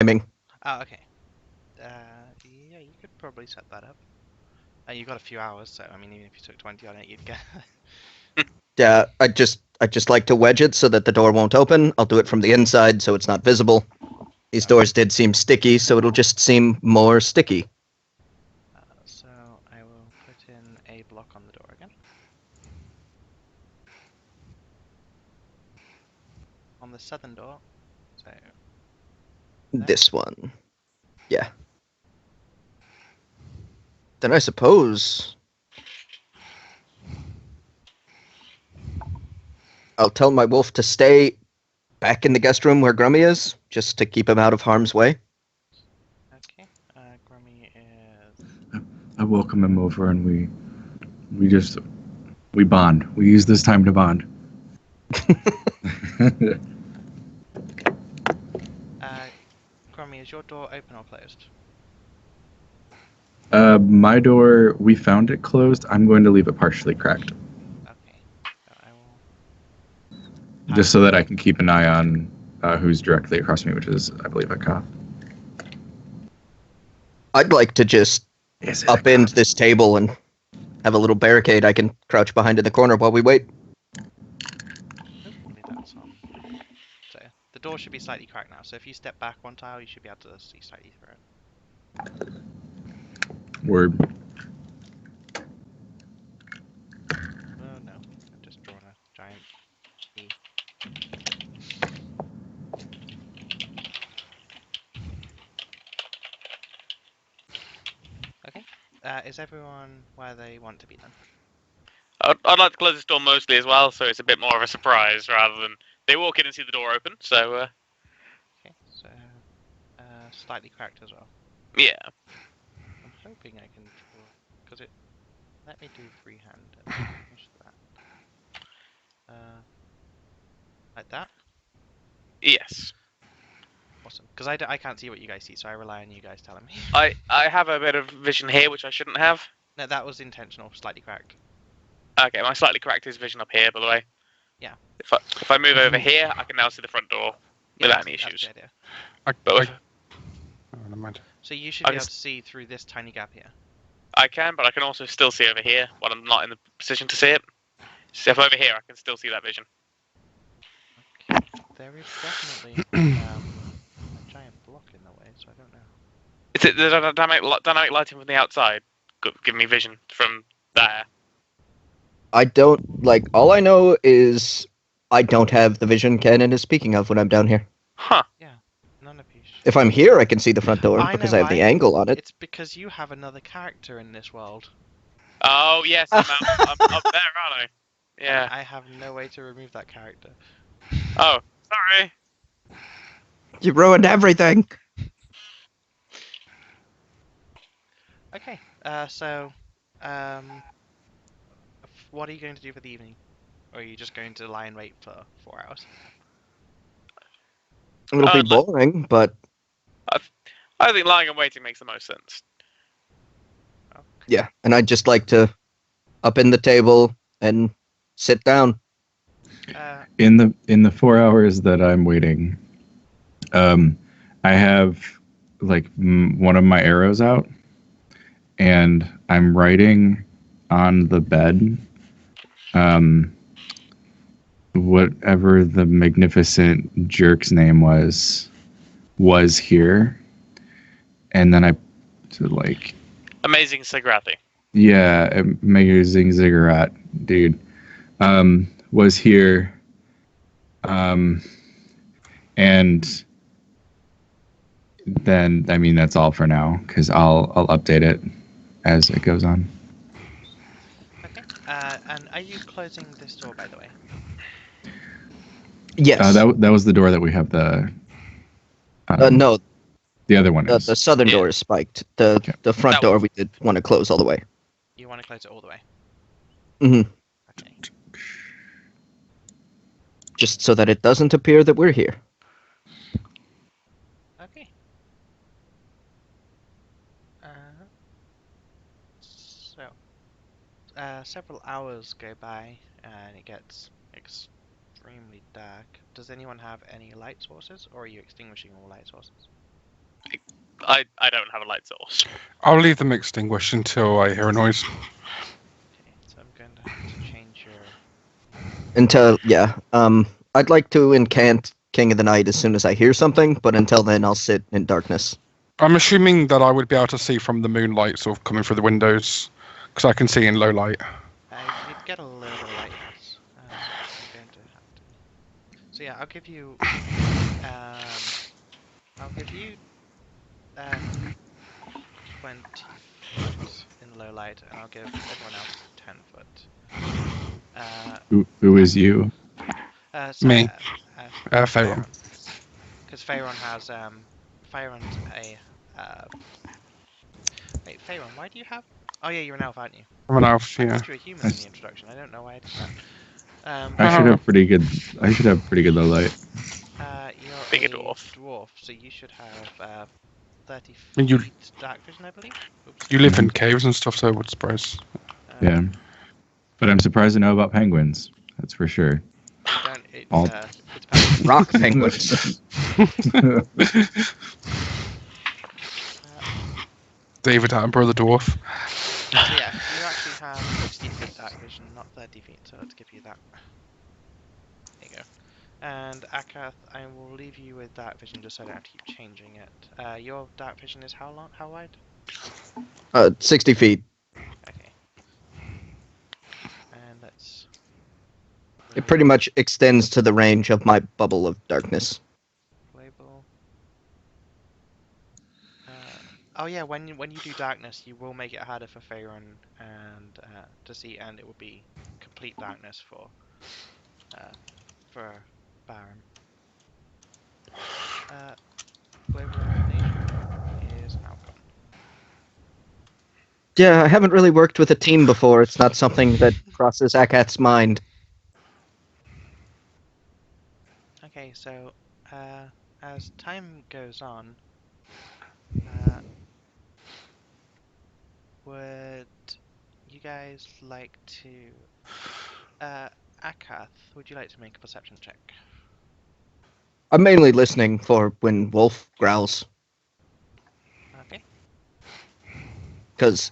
timing. Oh, okay. Yeah, you could probably set that up. You've got a few hours, so I mean, even if you took 20 on it, you'd get. Yeah, I just like to wedge it so that the door won't open. I'll do it from the inside so it's not visible. These Okay. doors did seem sticky, so it'll just seem more sticky. So I will put in a block on the door again. On the southern door. So there. This one. Yeah. Then I suppose I'll tell my wolf to stay back in the guest room where Grummy is, just to keep him out of harm's way. Okay. Grummy is. I welcome him over, and we bond. We use this time to bond. Grummy, is your door open or closed? My door, we found it closed. I'm going to leave it partially cracked, Okay. So I will. just so that I can keep an eye on who's directly across me, which is, I believe, a cop. I'd like to just Is upend this table and have a little barricade I can crouch behind in the corner while we wait. Hopefully that's on. So the door should be slightly cracked now. So if you step back one tile, you should be able to see slightly through it. Word. Oh no, I've just drawn a giant E. Okay. Is everyone where they want to be then? I'd like to close this door mostly as well, so it's a bit more of a surprise rather than they walk in and see the door open. So Okay. So slightly cracked as well. yeah, I'm hoping I can draw because it. Let me do freehand and finish that. Like that. yes. Awesome. Because I can't see what you guys see, so I rely on you guys telling me. I have a bit of vision here which I shouldn't have. No, that was intentional. Slightly cracked. Okay, my slightly cracked his vision up here, by the way. Yeah. If I move over here, I can now see the front door Yeah, without any that's issues. the idea. But Oh, never mind. So you should be able to see through this tiny gap here. I can, but I can also still see over here while I'm not in the position to see it. So if I'm over here, I can still see that vision. Okay. There is definitely a giant block in the way, so I don't know. Is it the dynamic lighting from the outside? Give me vision from there. I don't like. All I know is I don't have the vision Cannon is speaking of when I'm down here. Huh. Yeah, none of you. If I'm here, I can see the front door I because know I have the why. angle on it. It's because you have another character in this world. Oh yes, I'm up there, aren't I? Yeah. I have no way to remove that character. Oh, sorry. You ruined everything. Okay. What are you going to do for the evening? Or are you just going to lie and wait for 4 hours? It'll be boring, but I think lying and waiting makes the most sense. Okay. yeah. And I'd just like to upend the table and sit down. In the 4 hours that I'm waiting, I have like one of my arrows out, and I'm writing on the bed, whatever the magnificent jerk's name was here, and then I like Amazing Sagrathi. yeah, amazing ziggurat, dude, was here, and then I mean that's all for now because I'll update it as it goes on. Okay. And are you closing this door, by the way? Yes. That was the door that we have the. No, the other one is the southern door is spiked. The front That door one. we did want to close all the way. You want to close it all the way? Mm-hmm. Okay. Just so that it doesn't appear that we're here. Okay. So, several hours go by and it gets extremely dark. Does anyone have any light sources, or are you extinguishing all light sources? I don't have a light source. I'll leave them extinguished until I hear a noise. Okay, so I'm going to have to change your. I'd like to incant King of the Night as soon as I hear something, but until then, I'll sit in darkness. I'm assuming that I would be able to see from the moonlight sort of coming through the windows, because I can see in low light. You'd get a little bit of light, yes. So I'm going to have to. So yeah, I'll give you. I'll give you. 20 foot in low light, and I'll give everyone else 10 foot. Who is you? So, Me. Faron. Because Faron has Faron's a. Wait, Faron, why do you have? Oh yeah, you're an elf, aren't you? I'm an elf, I yeah. thought you were a human in the introduction. I don't know why I did that. I should have pretty good. I should have pretty good low light. You're Being a a dwarf. so you should have 30 And you- feet dark vision, I believe. Oops. You live in caves and stuff, so I would suppose. Yeah, but I'm surprised to know about penguins. That's for sure. You don't, it All- depends. Rock penguins. David Attenborough, the dwarf. So yeah, you actually have 60 feet dark vision, not 30 feet, so let's give you that. There you go. And Akath, I will leave you with dark vision just so I don't have to keep changing it. Your dark vision is how long? How wide? 60 feet. Okay. And let's. It pretty much extends to the range of my bubble of darkness. Label. Oh yeah, when you do darkness, you will make it harder for Faerun and to see, and it will be complete darkness for Baron. Global illumination is now gone. Yeah, I haven't really worked with a team before. It's not something that crosses Akath's mind. Okay, so as time goes on, would you guys like to? Akath, would you like to make a perception check? I'm mainly listening for when Wolf growls, Okay. because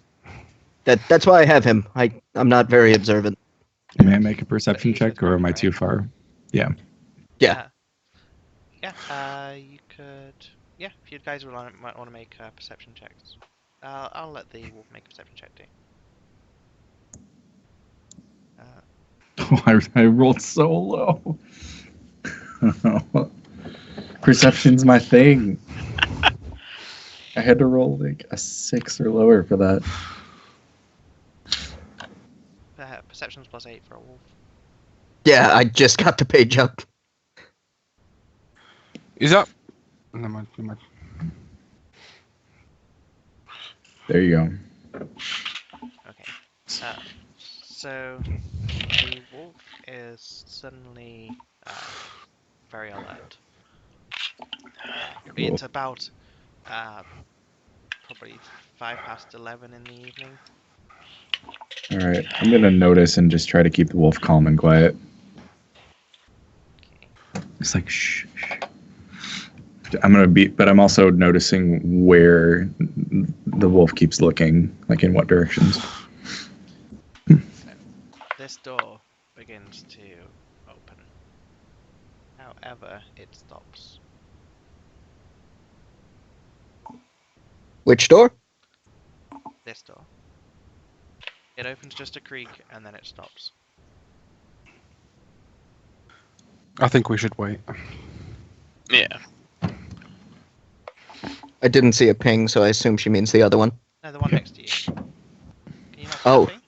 that's why I have him. I'm not very observant. May I make a perception he's check, with or am me, I right? too far? Yeah. Yeah. You could. Yeah, if you guys might want to make perception checks. I'll let the wolf make a perception check too. I rolled so low. Perception's my thing. I had to roll like a 6 or lower for that. Perception's +8 for a wolf. Yeah, I just got the page up. Is that? Never mind, never mind. There you go. Okay. So the wolf is suddenly very alert. Cool. It's about probably 11 in the evening. All right, I'm gonna notice and just try to keep the wolf calm and quiet. Okay. It's like shh. I'm gonna be, but I'm also noticing where the wolf keeps looking, like in what directions. This door begins to open. However, it stops. Which door? This door. It opens just a creak and then it stops. I think we should wait. Yeah. I didn't see a ping, so I assume she means the other one. No, the one next to you. Can you not see Oh. the thing?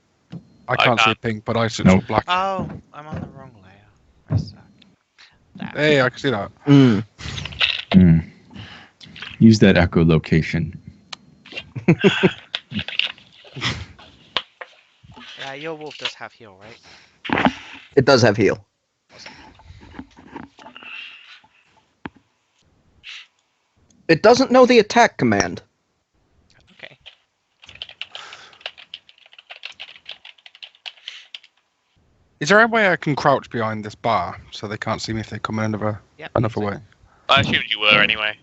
I can't see a can't. ping, but I see Nope. it's black. Oh, I'm on the wrong layer. I suck. Damn. Hey, I can see that. Use that echolocation. Your wolf does have heal, right? It does have heal. It doesn't know the attack command. Okay. Is there a way I can crouch behind this bar so they can't see me if they come in another Yep. way? I assumed you were anyway.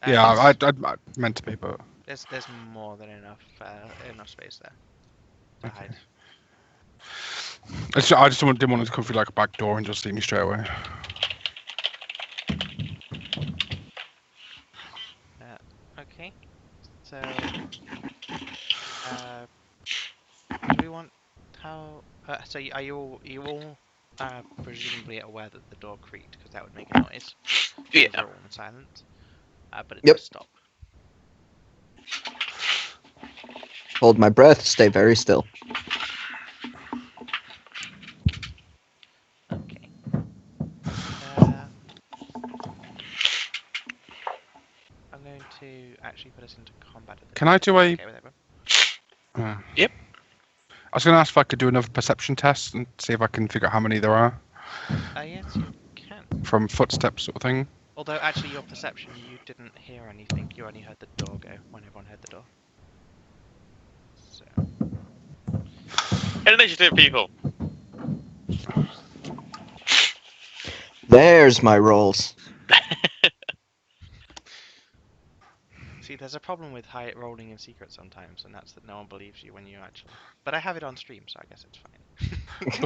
Yeah, there's- I meant to be, but There's more than enough space there to Okay. hide. I just didn't want it to come through like a back door and just see me straight away. Okay. So, do we want how? So are you all presumably aware that the door creaked because that would make a noise. Yeah. They're all silent. But it Yep. does stop. Hold my breath. Stay very still. Okay. Uh, I'm going to actually put us into combat at the Can I do a? Okay with everyone? Yep. I was going to ask if I could do another perception test and see if I can figure out how many there are Yes, you can. from footsteps sort of thing. Although, actually, your perception, you didn't hear anything. You only heard the door go when everyone heard the door. So, Initiative, people. There's my rolls. see, there's a problem with high rolling in secret sometimes, and that's that no one believes you when you actually. But I have it on stream, so I guess it's fine.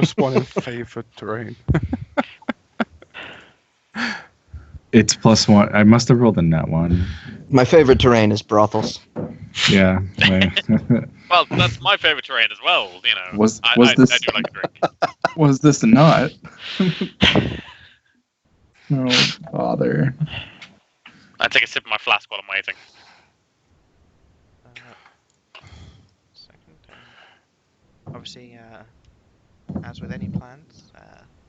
+1 in favoured terrain. It's +1. I must have rolled in that one. My favorite terrain is brothels. Yeah. Well, that's my favorite terrain as well. You know, Was I this- do like a drink. Was this not? No bother. I take a sip of my flask while I'm waiting. Second. Obviously, as with any plans,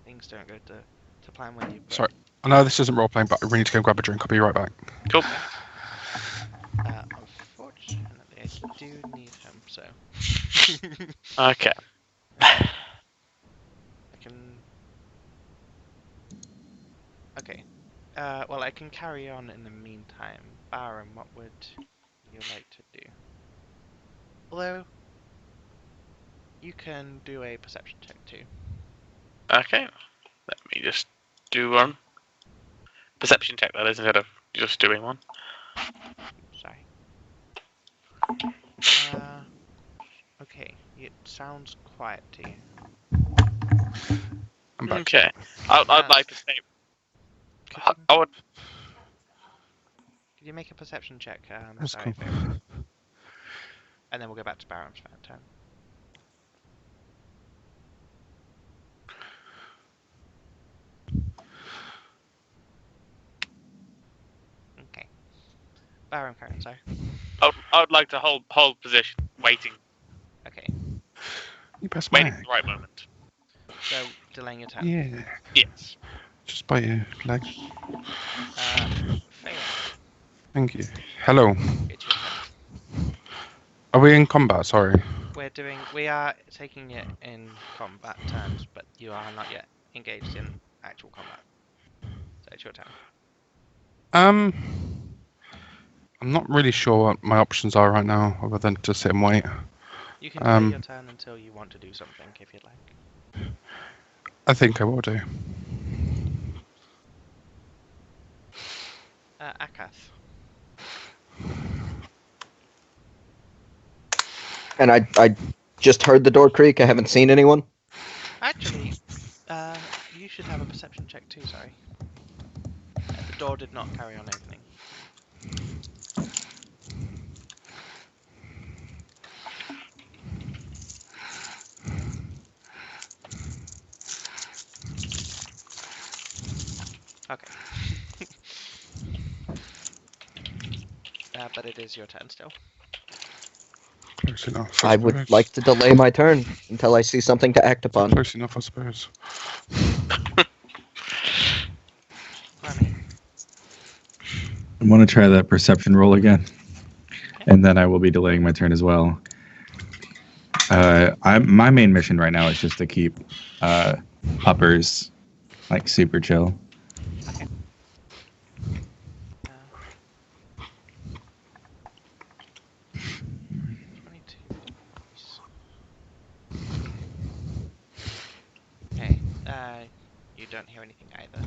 things don't go to plan when you. Sorry. I know this isn't role playing, but I really need to go and grab a drink. I'll be right back. Cool. Unfortunately, I do need him, so. Okay. I can. Okay. Well, I can carry on in the meantime. Baron, what would you like to do? Although, you can do a perception check too. Okay. Let me just do one. Perception check, that is, instead of just doing one. Sorry. Okay. It sounds quiet to you. I'm back. Okay. I'd like to say. I would. Could you make a perception check? That's Sorry, cool. Favorite. And then we'll go back to Baron's turn. Okay. Baron, Karen, sorry. I would like to hold position, waiting You best for man. the right moment. So, delaying your turn. Yeah. Yes. Just by your leg. Favorite, Thank you. Hello. it's your turn. Are we in combat? Sorry. We are taking it in combat terms, but you are not yet engaged in actual combat. So it's your turn. I'm not really sure what my options are right now, other than to sit and wait. You can delay your turn until you want to do something, if you'd like. I think I will do. Akath. And I just heard the door creak. I haven't seen anyone. Actually, you should have a perception check too, sorry. The door did not carry on opening. Okay. But it is your turn still. Close enough. I would like to delay my turn until I see something to act upon. Close enough, I suppose. Grammy. I want to try that perception roll again, and then I will be delaying my turn as well. My main mission right now is just to keep uppers like super chill. Okay. 22. Okay. You don't hear anything either.